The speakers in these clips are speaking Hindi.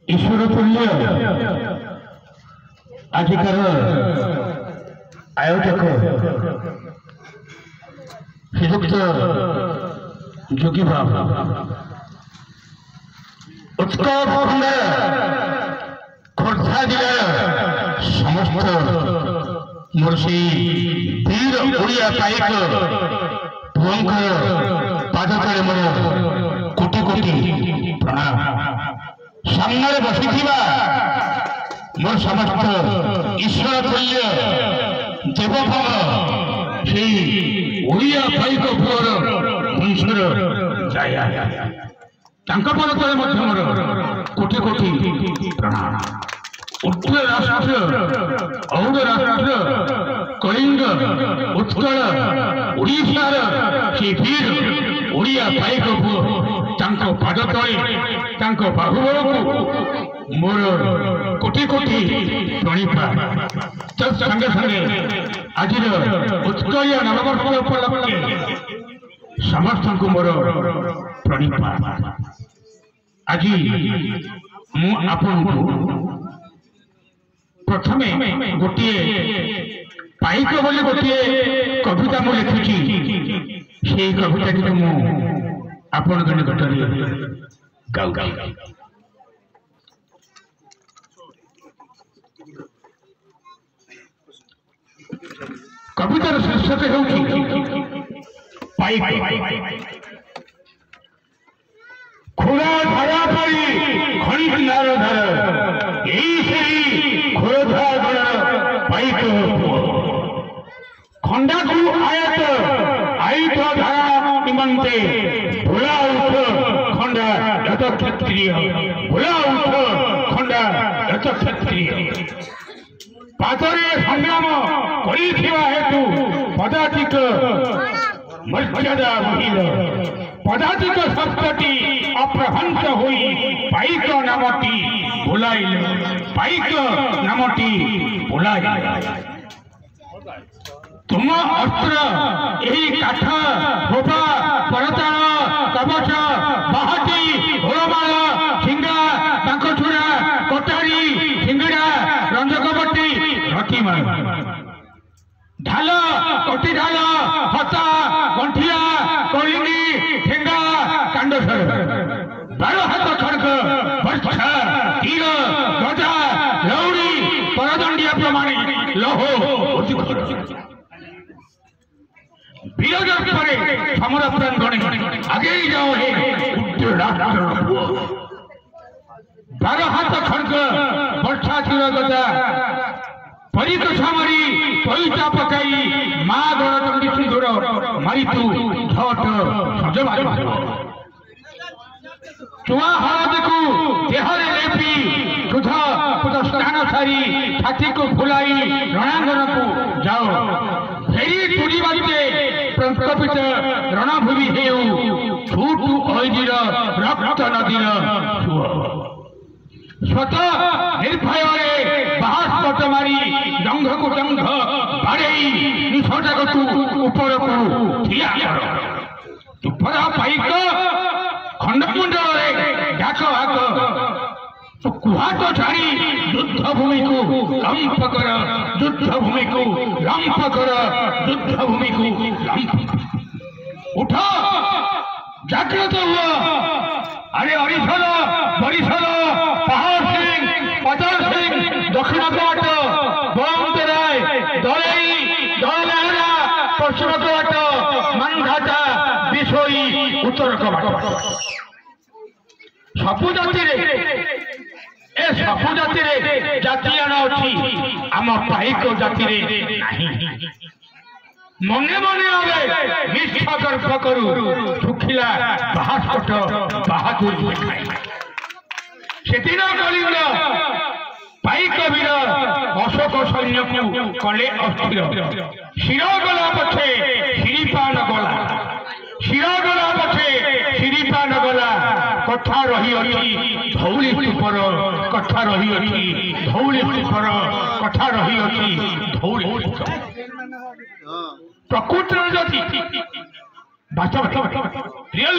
ईश्वर तुल्य आजिकार आयोजक श्रीयुक्त जोगी बाबा उत्कल खोर्धा जिलार समस्त मोर से वीर ओडिया पाइक पुओं पाद तले मोर कोटि कोटि प्रणाम सामने बसी मोर समस्त ईश्वर तुल्य देवभव से ओडिया पाइक पुअर वंशर जाया तले मोर कोटि कोटि प्रणाम उत्तर राष्ट्र औड राष्ट्र कलिंग उत्कल ओडिशार से वीर ओडिया पाइक पुओ पाद तले बाहुबल मोर कोटि कोटि प्रणिपात संगे संगे आज उत्कल नववर्ष उपलक्षे समस्त को मोर प्रणिपात आज प्रथमे गोटे पाइक बोली गोटे कविता मु लिखुची से कविता टी मु आपण निकटरे गाउ कवितार शीर्षक होउची पाइक खोला धारा पड़ी खड़ी किनार धर यही से खोधा गण पाइक खंडा को आयत आयत धारा निमंते भोला उठ खंडा यत क्षत्रिय भोला उठ खंडा यत क्षत्रिय पातरे संग्राम करिथिबा हेतु पदातिक मर्यादा महिल पदातिक शब्दटी अप्रहंस होई पाइक नामटी बुलाइल पाइक नामटी बुलाइल तुम अस्त्र यही काठ फोफा परताल कवच बाहाटी घोड़माल सिंगा तांकछुरा कटारी सिंगड़ा रंजकपट्टी रतिमाल ढाल कटी ढाल हता गंठिया कलिंगी ठेंगा कांडसर 12 हाथ खड़ग वर्षा तीर गदा लौड़ी परदंडिया प्रमाणे लहो वीर समर प्रांगणे आगे जाओ हे उद्य राष्ट्र 12 हाथ खड़ग वर्षा तीर गदा परिकसा मारी पैसा पकाई माँ गणतंत्री सिंधुर मारी तू झट सजबाज चुआ हलद को देहरे लेपी दुध पुत स्नान सारी छाती को फुलाई रणांगन को जाओ फेरी तुरी बाजे प्रकपित रणभूमि हेउ छूटू ऐजीर रक्त नदीर स्वत निर्भय बाहस्पट मारी जंघ को जंघ बाड़े निषटाक तू ऊपर को ठिया तुपरा पाइक खंडमंडल डाक हाक कुहाट छाड़ी युद्ध भूमि को लंप कर युद्ध भूमि को लंप कर युद्ध भूमि को लंप उठ जागृत हुआ अरे हरिशल बरिशल पहाड़ सिंह पदर सिंह दक्षिण कवाट बंद राय दलई दलहरा पश्चिम कवाट मानघाटा बिशोई उत्तर कवाट सबु जाति सबु जाति जातियान अच्छी आम पाइक जाति नहीं मने मने आवे निष्ठा गर्भ करू सुखिला बाहस्पट बहादुर देखाई सेदिन कलिंग पाइक वीर अशोक सैन्य को कले अस्थिर शिर गला पछे शिरीपान गला शिर गला पछे शिरीपान गला कथा रही अछि धौली स्तूपर कथा रही अछि धौली स्तूपर कथा रही अछि धौली प्रकृति जदि रियल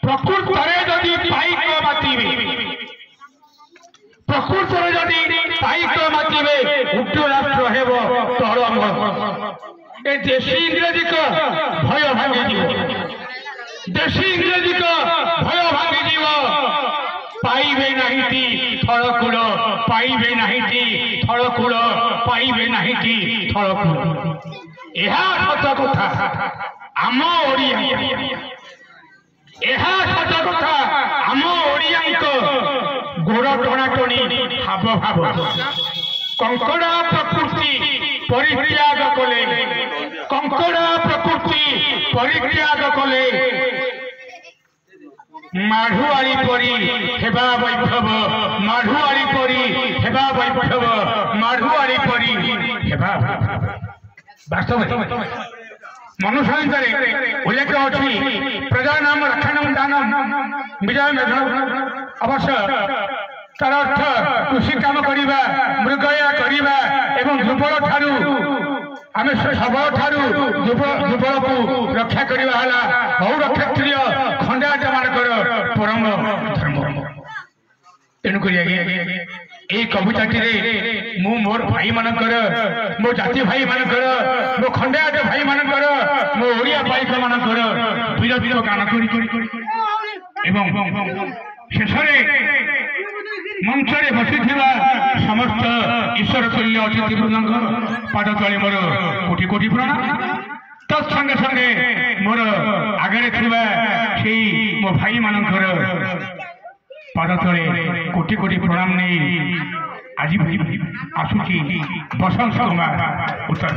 प्रकृति जदि पाइक बातिबे ପ୍ରକୃତରେ ଯଦି ଦାୟିତ୍ୱ ମାତିବେ ଉଚ୍ଚ ରାଷ୍ଟ୍ର ହେବ ତରଙ୍ଗ। ଏ ଦେଶୀ ଇଂରେଜୀକ ଭୟ ଭାଙ୍ଗିଯିବ, ଦେଶୀ ଇଂରେଜୀକ ଭୟ ଭାଙ୍ଗିଯିବ। ପାଇବେ ନାହିଁଟି ଥଳକୂଳ, ପାଇବେ ନାହିଁଟି ଥଳକୂଳ, ପାଇବେ ନାହିଁଟି ଥଳକୂଳ। ଏହା ସତ କଥା ଆମ ଓଡ଼ିଆ, ଏହା ସତ କଥା ଆମ ଓଡ଼ିଆଙ୍କ ଗୋଡ଼ ଟଣାଟଣି ହାବ ଭାବ। କଙ୍କଡ଼ା ପ୍ରକୃତି ପରିତ୍ୟାଗ କଲେ, କଙ୍କଡ଼ା ପ୍ରକୃତି ପରିତ୍ୟାଗ କଲେ, ମାଢୁଆଳି ପରି ହେବା ବୈଭବ, ମାଢୁଆଳି ପରି ହେବା ବୈଭବ, ମାଢୁଆଳି ପରି ହେବା। ବାସ୍ତବରେ ମନୁସଂହିତାରେ ଉଲ୍ଲେଖ ଅଛି ପ୍ରଜାନାମ ରକ୍ଷଣମ ଦାନମ ବିଜୟ ମେଘ। ଅବଶ୍ୟ ତାର ଅର୍ଥ କୃଷି କାମ କରିବା, ମୃଗୟା କରିବା ଏବଂ ଦୁର୍ବଳ ଠାରୁ ଆମେ ସବଳ ଠାରୁ ଦୁର୍ବଳକୁ ରକ୍ଷା କରିବା ହେଲା ବହୁଳ କ୍ଷତ୍ରିୟ ଖଣ୍ଡାୟତ ମାନଙ୍କର ପରମ ଧର୍ମ। ତେଣୁକରି ଆଜ୍ଞା এই কবিতাটিরে মু মোর ভাই মানকর, মো জাতি ভাই মানকর, মো খণ্ডায়ত ভাই মানকর, মো ওড়িয়া পাইক মানকর বীর বীর গান করি এবং শেষরে মঞ্চরে বসিଥିବା সমস্ত ঈশ্বর তুল্য অতিথিবৃন্দଙ୍କ পাদ তଳେ ମୋର কোটি কোটি প্রণাম। তৎসঙ্গে সঙ্গে মোর আগে ଥିବା সেই মো ভাই মানকর পাদ তଳେ কোটি কোটি প্রণাম নেই আজি আসুচি বসন্ত কুমার উত্তর।